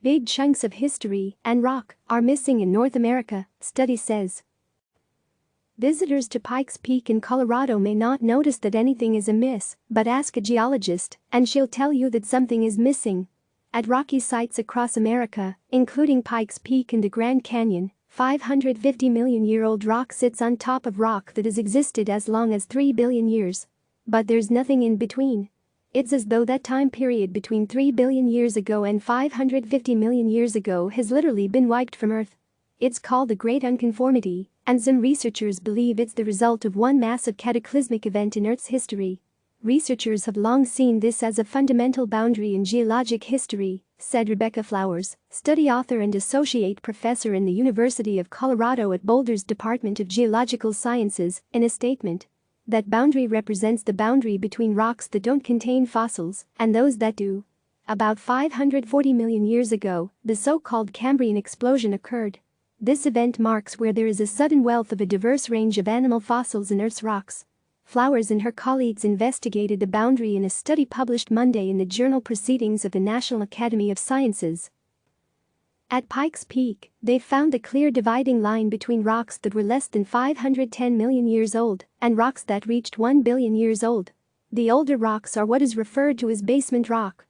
Big chunks of history and rock are missing in North America, study says. Visitors to Pikes Peak in Colorado may not notice that anything is amiss, but ask a geologist and she'll tell you that something is missing. At rocky sites across America, including Pikes Peak and the Grand Canyon, 550 million-year-old rock sits on top of rock that has existed as long as 3 billion years. But there's nothing in between. It's as though that time period between 3 billion years ago and 550 million years ago has literally been wiped from Earth. It's called the Great Unconformity, and some researchers believe it's the result of one massive cataclysmic event in Earth's history. Researchers have long seen this as a fundamental boundary in geologic history, said Rebecca Flowers, study author and associate professor in the University of Colorado at Boulder's Department of Geological Sciences, in a statement. That boundary represents the boundary between rocks that don't contain fossils and those that do. About 540 million years ago, the so-called Cambrian explosion occurred. This event marks where there is a sudden wealth of a diverse range of animal fossils in Earth's rocks. Flowers and her colleagues investigated the boundary in a study published Monday in the journal Proceedings of the National Academy of Sciences. At Pikes Peak, they found a clear dividing line between rocks that were less than 510 million years old and rocks that reached 1 billion years old. The older rocks are what is referred to as basement rock.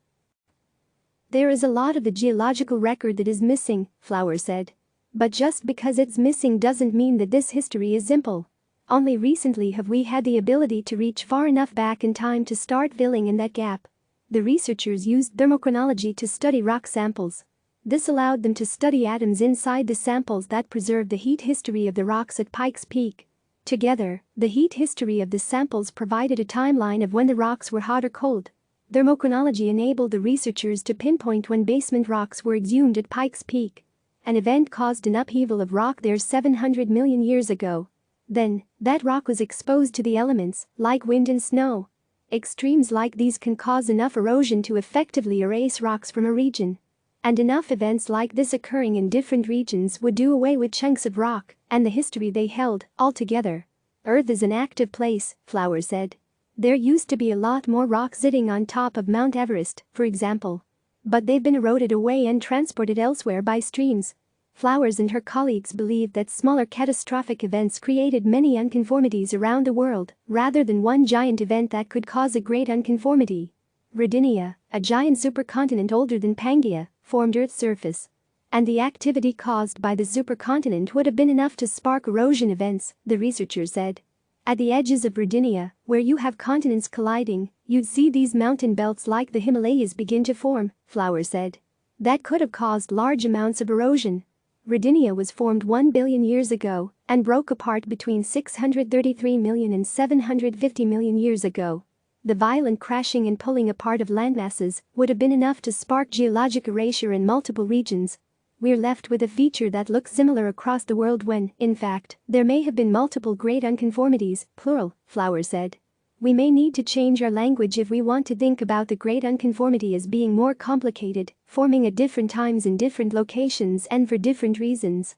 There is a lot of the geological record that is missing, Flowers said. But just because it's missing doesn't mean that this history is simple. Only recently have we had the ability to reach far enough back in time to start filling in that gap. The researchers used thermochronology to study rock samples. This allowed them to study atoms inside the samples that preserved the heat history of the rocks at Pikes Peak. Together, the heat history of the samples provided a timeline of when the rocks were hot or cold. Thermochronology enabled the researchers to pinpoint when basement rocks were exhumed at Pikes Peak. An event caused an upheaval of rock there 700 million years ago. Then, that rock was exposed to the elements, like wind and snow. Extremes like these can cause enough erosion to effectively erase rocks from a region. And enough events like this occurring in different regions would do away with chunks of rock and the history they held altogether. Earth is an active place, Flowers said. There used to be a lot more rock sitting on top of Mount Everest, for example. But they've been eroded away and transported elsewhere by streams. Flowers and her colleagues believe that smaller catastrophic events created many unconformities around the world, rather than one giant event that could cause a great unconformity. Rodinia, a giant supercontinent older than Pangaea, formed Earth's surface. And the activity caused by the supercontinent would have been enough to spark erosion events, the researchers said. At the edges of Rodinia, where you have continents colliding, you'd see these mountain belts like the Himalayas begin to form, Flowers said. That could have caused large amounts of erosion. Rodinia was formed 1 billion years ago and broke apart between 633 million and 750 million years ago. The violent crashing and pulling apart of landmasses would have been enough to spark geologic erasure in multiple regions. We're left with a feature that looks similar across the world when, in fact, there may have been multiple great unconformities, plural, Flowers said. We may need to change our language if we want to think about the great unconformity as being more complicated, forming at different times in different locations and for different reasons.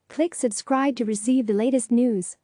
Click subscribe to receive the latest news.